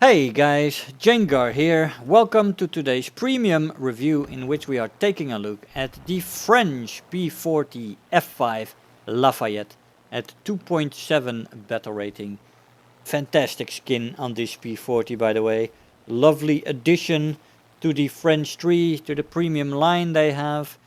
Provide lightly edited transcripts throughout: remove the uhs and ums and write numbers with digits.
Hey guys, Jengar here. Welcome to today's premium review in which we are taking a look at the French P40 F-5 Lafayette at 2.7 battle rating. Fantastic skin on this P40, by the way. Lovely addition to the French tree, to the premium line they have.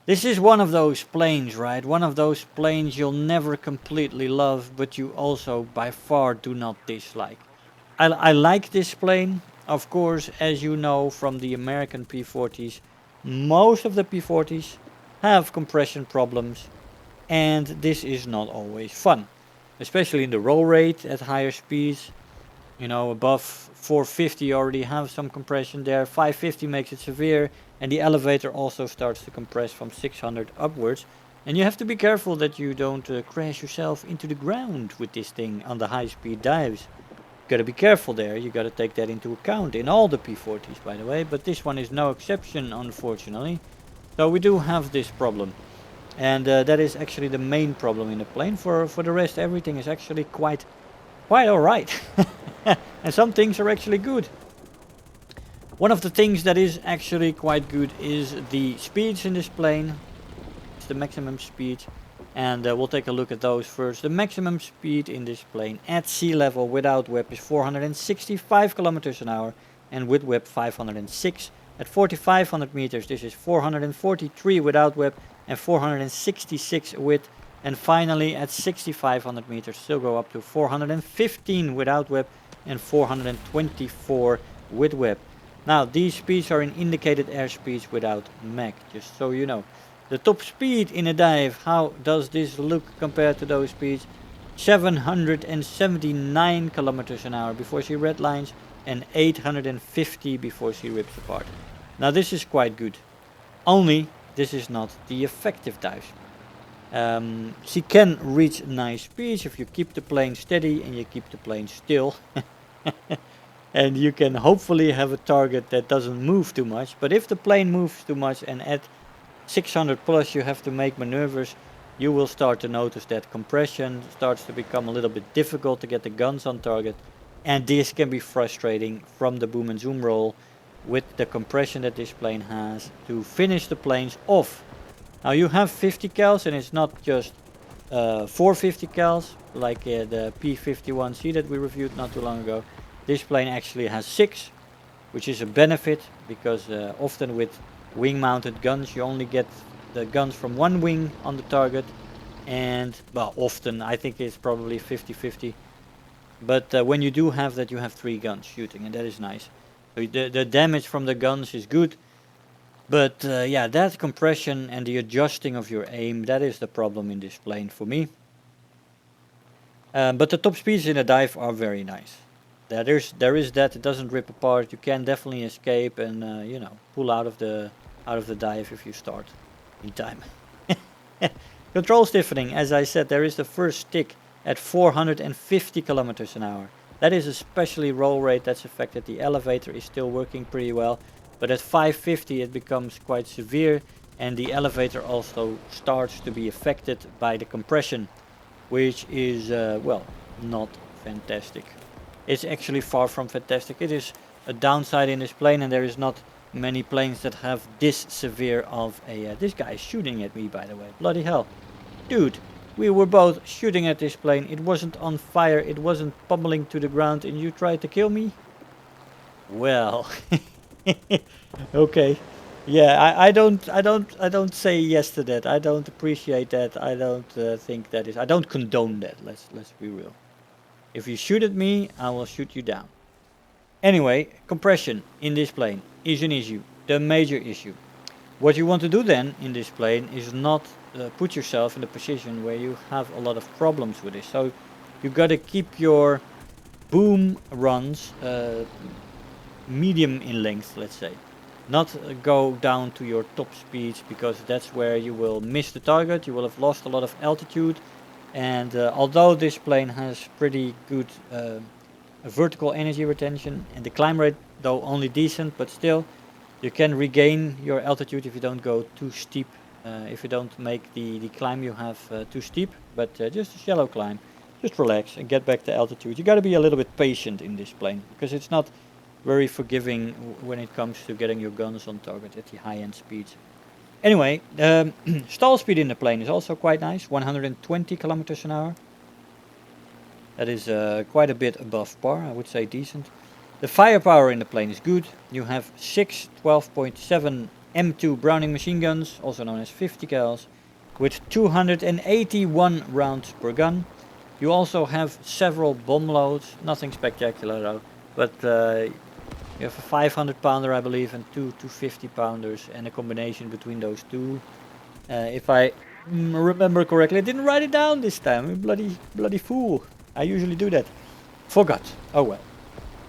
This is one of those planes, right? One of those planes you'll never completely love, but you also by far do not dislike. I like this plane. Of course, as you know from the American P40s, most of the P40s have compression problems, and this is not always fun. Especially in the roll rate at higher speeds. You know, above 450 you already have some compression there. 550 makes it severe, and the elevator also starts to compress from 600 upwards. And you have to be careful that you don't crash yourself into the ground with this thing on the high speed dives. Gotta be careful there, you gotta take that into account in all the P40s, by the way, but this one is no exception, unfortunately. So we do have this problem, and that is actually the main problem in the plane. For the rest, everything is actually quite alright. And some things are actually good. One of the things that is actually quite good is the speeds in this plane. It's the maximum speed. And we'll take a look at those first. The maximum speed in this plane at sea level without WEP is 465 kilometers an hour, and with WEP 506. At 4,500 meters this is 443 without WEP and 466 with. And finally at 6,500 meters still go up to 415 without WEP and 424 with WEP. Now these speeds are in indicated airspeeds without Mach, just so you know. The top speed in a dive, how does this look compared to those speeds? 779 kilometers an hour before she redlines and 850 before she rips apart. Now this is quite good. Only this is not the effective dive. She can reach nice speeds if you keep the plane steady and you keep the plane still. And you can hopefully have a target that doesn't move too much. But if the plane moves too much and at 600 plus you have to make maneuvers, you will start to notice that compression starts to become a little bit difficult to get the guns on target, and this can be frustrating from the boom and zoom roll with the compression that this plane has to finish the planes off. Now you have 50 cals, and it's not just 450 cals like the P51C that we reviewed not too long ago. This plane actually has 6, which is a benefit because often with wing mounted guns you only get the guns from one wing on the target, and well, often I think it's probably 50-50, but when you do have that, you have 3 guns shooting, and that is nice. So the damage from the guns is good, but yeah, that compression and the adjusting of your aim, that is the problem in this plane for me. But the top speeds in a dive are very nice. There is that, it doesn't rip apart. You can definitely escape and you know, pull out of the dive if you start in time. Control stiffening, as I said, there is the first stick at 450 kilometers an hour. That is especially roll rate that's affected. The elevator is still working pretty well, but at 550 it becomes quite severe, and the elevator also starts to be affected by the compression, which is well, not fantastic. It's actually far from fantastic. It is a downside in this plane, and there is not many planes that have this severe of a... this guy is shooting at me, by the way. Bloody hell. Dude, we were both shooting at this plane. It wasn't on fire. It wasn't pummeling to the ground, and you tried to kill me? Well. Okay. Yeah, I don't say yes to that. I don't appreciate that. I don't think that is... I don't condone that. Let's be real. If you shoot at me, I will shoot you down. Anyway, compression in this plane is an issue, the major issue. What you want to do then in this plane is not put yourself in a position where you have a lot of problems with this. So you gotta keep your boom runs medium in length, let's say. Not go down to your top speeds, because that's where you will miss the target. You will have lost a lot of altitude. And although this plane has pretty good vertical energy retention, and the climb rate though only decent, but still you can regain your altitude if you don't go too steep, if you don't make the climb you have too steep, but just a shallow climb. just relax and get back to altitude. You got to be a little bit patient in this plane because it's not very forgiving when it comes to getting your guns on target at the high-end speeds. Anyway, stall speed in the plane is also quite nice, 120 kilometers an hour. That is quite a bit above par, I would say decent. The firepower in the plane is good. You have 6 12.7 M2 Browning machine guns, also known as 50 cals, with 281 rounds per gun. You also have several bomb loads, nothing spectacular though, but you have a 500 pounder I believe and two 250 pounders and a combination between those two. If I remember correctly, I didn't write it down this time, I'm bloody fool. I usually do that. Forgot, oh well.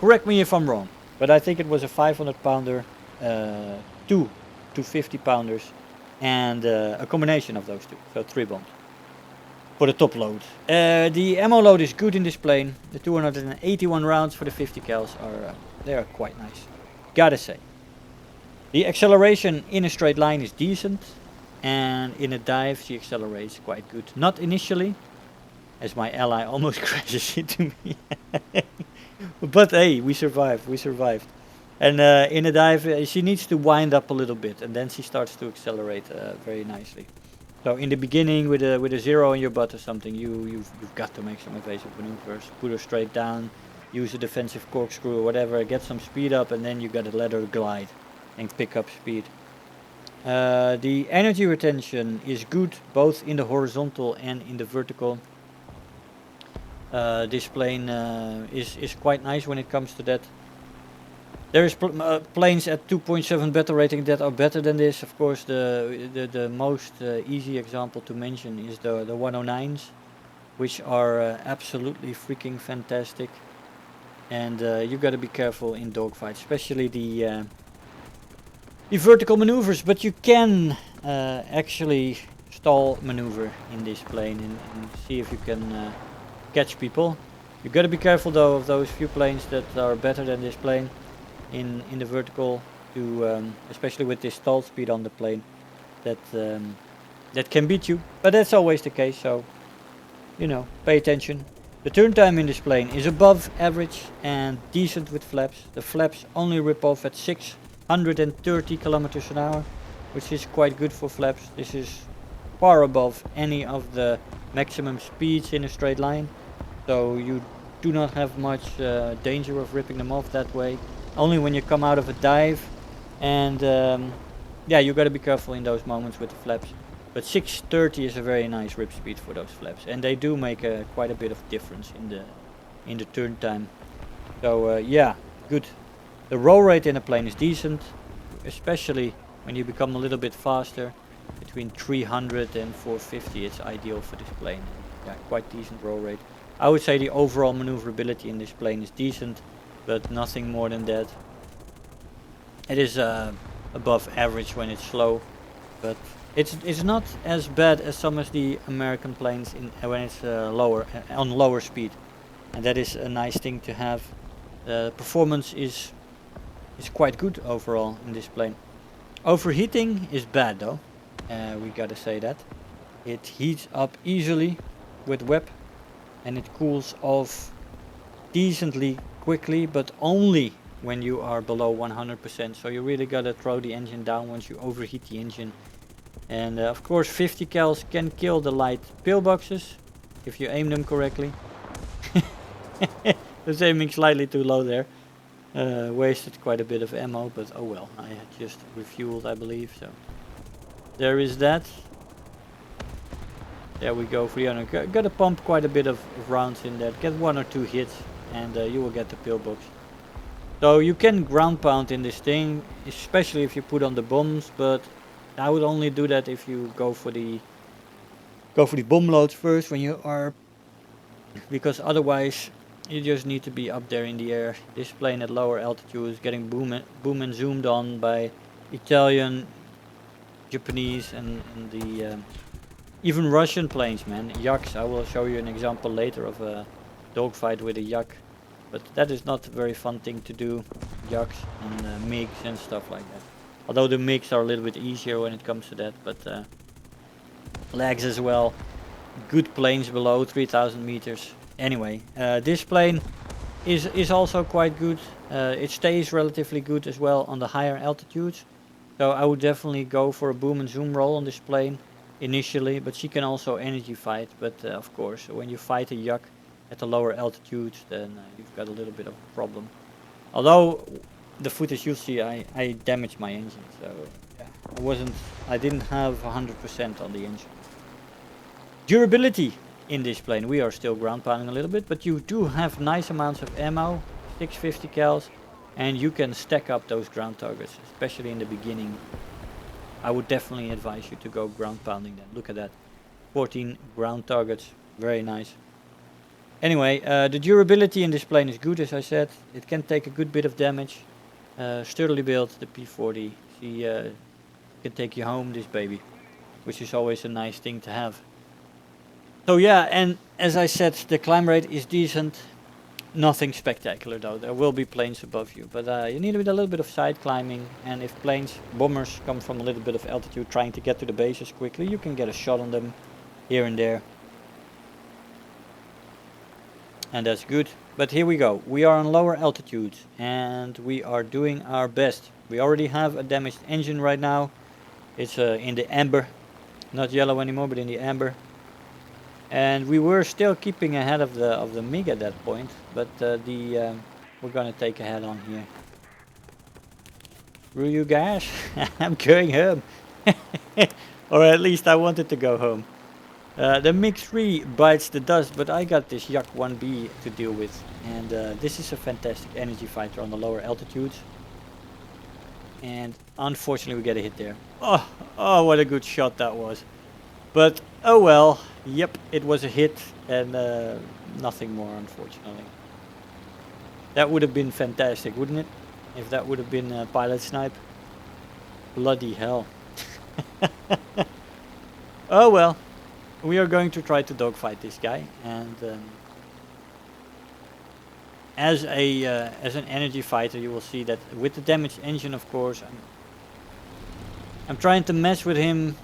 Correct me if I'm wrong, but I think it was a 500 pounder, two 250 pounders, and a combination of those two, so 3 bombs for the top load. The ammo load is good in this plane. The 281 rounds for the 50 cals are they are quite nice, gotta say. The acceleration in a straight line is decent, and in a dive she accelerates quite good. Not initially, as my ally almost crashes into me. But hey, we survived. And in a dive, she needs to wind up a little bit, and then she starts to accelerate very nicely. So in the beginning, with a 0 in your butt or something, you've got to make some evasive maneuvers. Put her straight down, use a defensive corkscrew or whatever, get some speed up, and then you gotta let her glide and pick up speed. The energy retention is good, both in the horizontal and in the vertical. This plane is quite nice when it comes to that. There is planes at 2.7 beta rating that are better than this. Of course, the most easy example to mention is the 109s, which are absolutely freaking fantastic. And you got to be careful in dogfights, especially the vertical maneuvers. But you can actually stall maneuver in this plane and see if you can catch people. You got to be careful though of those few planes that are better than this plane in the vertical, to especially with this stall speed on the plane, that can beat you. But that's always the case, so you know, pay attention. The turn time in this plane is above average and decent with flaps. The flaps only rip off at 630 kilometers an hour, which is quite good for flaps. This is far above any of the maximum speeds in a straight line, so you do not have much danger of ripping them off that way. Only when you come out of a dive, and yeah, you got to be careful in those moments with the flaps. But 630 is a very nice rip speed for those flaps, and they do make quite a bit of difference in the turn time. So yeah, good. The roll rate in a plane is decent, especially when you become a little bit faster. Between 300 and 450, it's ideal for this plane. Yeah, quite decent roll rate. I would say the overall maneuverability in this plane is decent, but nothing more than that. It is above average when it's slow, but it's not as bad as some of the American planes when it's on lower speed, and that is a nice thing to have. The performance is quite good overall in this plane. Overheating is bad though, we gotta say that. It heats up easily with web, and it cools off decently quickly, but only when you are below 100%. So you really gotta throw the engine down once you overheat the engine. And of course 50 cals can kill the light pillboxes if you aim them correctly. I was aiming slightly too low there. Wasted quite a bit of ammo, but oh well, I had just refueled I believe, so there is that. There we go, 300. Gotta pump quite a bit of rounds in there. Get 1 or 2 hits and you will get the pillbox. So you can ground pound in this thing, especially if you put on the bombs, but I would only do that if you go for the bomb loads first when you are, because otherwise you just need to be up there in the air. This plane at lower altitude is getting boom and zoomed on by Italian, Japanese, and the even Russian planes, man. Yaks. I will show you an example later of a dogfight with a yak, but that is not a very fun thing to do. Yaks and MiGs and stuff like that. Although the MiGs are a little bit easier when it comes to that, but lags as well. good planes below 3000 meters. Anyway, this plane is also quite good. It stays relatively good as well on the higher altitudes. So I would definitely go for a boom and zoom roll on this plane initially, but she can also energy fight. But of course, when you fight a Yak at the lower altitudes, then you've got a little bit of a problem. Although the footage you'll see, I damaged my engine, so yeah, I didn't have 100% on the engine. Durability in this plane, we are still ground pounding a little bit, but you do have nice amounts of ammo, 650 cals, and you can stack up those ground targets, especially in the beginning. I would definitely advise you to go ground pounding then. Look at that, 14 ground targets, very nice. Anyway, the durability in this plane is good, as I said. It can take a good bit of damage. Sturdily built, the P40. She can take you home, this baby, which is always a nice thing to have. So yeah, and as I said, the climb rate is decent. Nothing spectacular though. There will be planes above you, but you need a little bit of side climbing. And if bombers come from a little bit of altitude trying to get to the bases quickly, you can get a shot on them here and there. And that's good. But here we go. We are on lower altitudes and we are doing our best. We already have a damaged engine right now. It's in the amber, not yellow anymore, but in the amber. And we were still keeping ahead of the MiG at that point, but we're gonna take a head on here. Screw you guys, I'm going home. Or at least I wanted to go home. The MiG-3 bites the dust, but I got this Yak 1B to deal with. And this is a fantastic energy fighter on the lower altitudes. And unfortunately we get a hit there. Oh, what a good shot that was. But oh well, yep, it was a hit and nothing more, unfortunately. That would have been fantastic, wouldn't it? If that would have been a pilot snipe. Bloody hell. Oh well, we are going to try to dogfight this guy. And as an energy fighter, you will see that with the damaged engine, of course, I'm trying to mess with him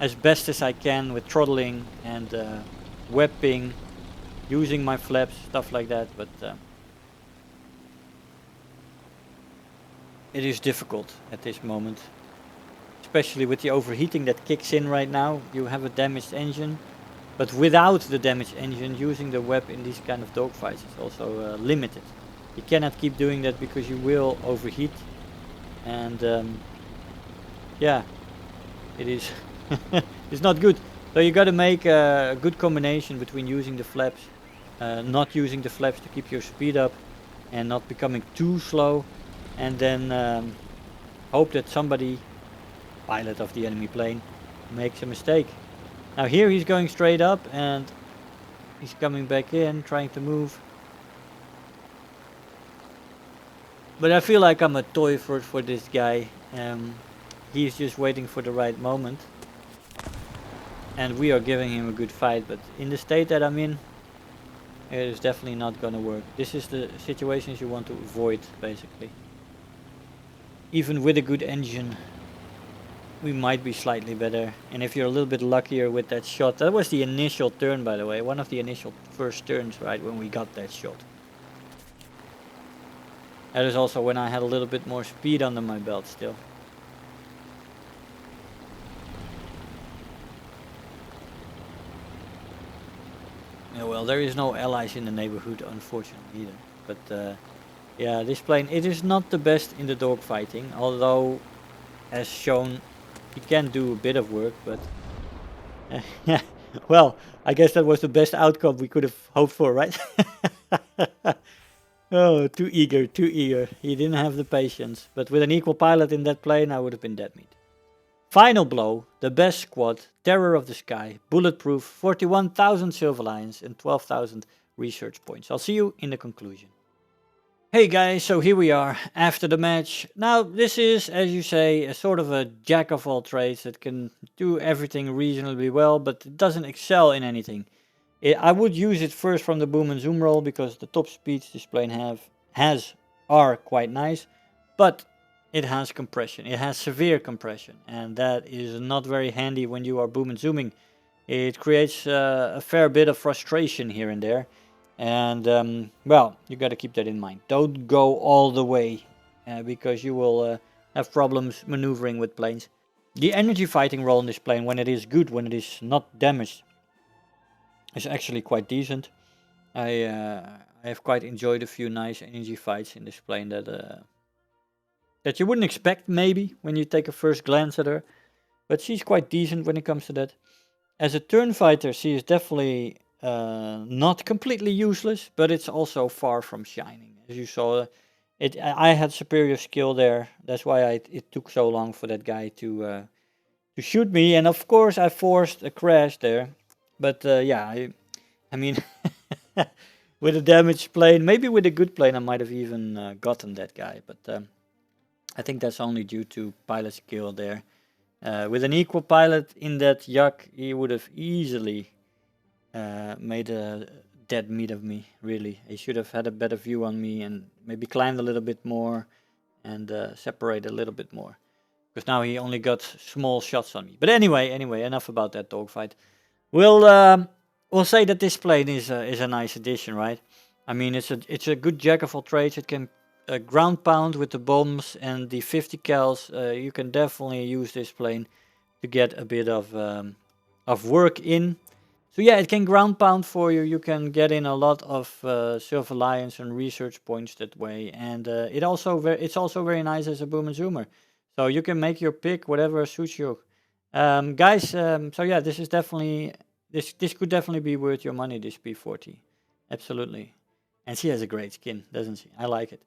as best as I can with throttling and webbing, using my flaps, stuff like that, but it is difficult at this moment, especially with the overheating that kicks in right now. You have a damaged engine, but without the damaged engine, using the web in these kind of dogfights is also limited. You cannot keep doing that because you will overheat, and yeah, it is it's not good. So you got to make a good combination between using the flaps, not using the flaps to keep your speed up and not becoming too slow, and then hope that somebody, pilot of the enemy plane, makes a mistake. Now here he's going straight up and he's coming back in, trying to move. But I feel like I'm a toy for this guy. He's just waiting for the right moment. And we are giving him a good fight, but in the state that I'm in, it is definitely not gonna work. This is the situations you want to avoid, basically. Even with a good engine, we might be slightly better. And if you're a little bit luckier with that shot, that was the initial turn, by the way, one of the initial first turns, right, when we got that shot. That is also when I had a little bit more speed under my belt still. Yeah, well, there is no allies in the neighborhood, unfortunately, either. But yeah, this plane, it is not the best in the dogfighting, although, as shown, it can do a bit of work, but yeah, well, I guess that was the best outcome we could have hoped for, right? Oh, too eager, too eager. He didn't have the patience, but with an equal pilot in that plane, I would have been dead meat. Final blow, the best squad, terror of the sky, bulletproof, 41,000 silver lions and 12,000 research points. I'll see you in the conclusion. Hey guys, so here we are after the match. Now this is, as you say, a sort of a jack of all trades that can do everything reasonably well, but it doesn't excel in anything. I would use it first from the boom and zoom roll because the top speeds this plane are quite nice, but it has compression. It has severe compression, and that is not very handy when you are boom and zooming. it creates a fair bit of frustration here and there. And well, you got to keep that in mind. Don't go all the way because you will have problems maneuvering with planes. The energy fighting role in this plane, when it is good, when it is not damaged, is actually quite decent. I have quite enjoyed a few nice energy fights in this plane that you wouldn't expect maybe when you take a first glance at her. But she's quite decent when it comes to that. As a turn fighter, she is definitely not completely useless, but it's also far from shining. As you saw, I had superior skill there. That's why it took so long for that guy to shoot me. And of course, I forced a crash there. But yeah, I mean, with a damaged plane, maybe with a good plane, I might have even gotten that guy. But I think that's only due to pilot skill there. With an equal pilot in that yak, he would have easily made a dead meat of me, really. He should have had a better view on me and maybe climbed a little bit more and separated a little bit more. Because now he only got small shots on me. But anyway, enough about that dogfight. We'll say that this plane is a nice addition, right? I mean, it's a good jack of all trades. It can ground pound with the bombs and the 50 cals. You can definitely use this plane to get a bit of work in. So yeah, it can ground pound for you. You can get in a lot of Silver Lions and research points that way, and it's also very nice as a boom and zoomer. So you can make your pick, whatever suits you, guys. So yeah, this is definitely this could definitely be worth your money. This P40, absolutely, and she has a great skin, doesn't she? I like it.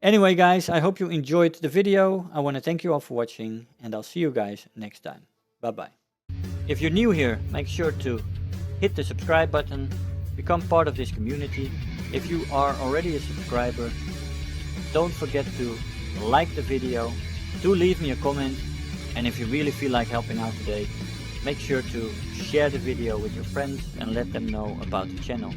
Anyway, guys, I hope you enjoyed the video. I want to thank you all for watching, and I'll see you guys next time. Bye bye. If you're new here, make sure to hit the subscribe button, become part of this community. If you are already a subscriber, don't forget to like the video, do leave me a comment, and if you really feel like helping out today, make sure to share the video with your friends and let them know about the channel.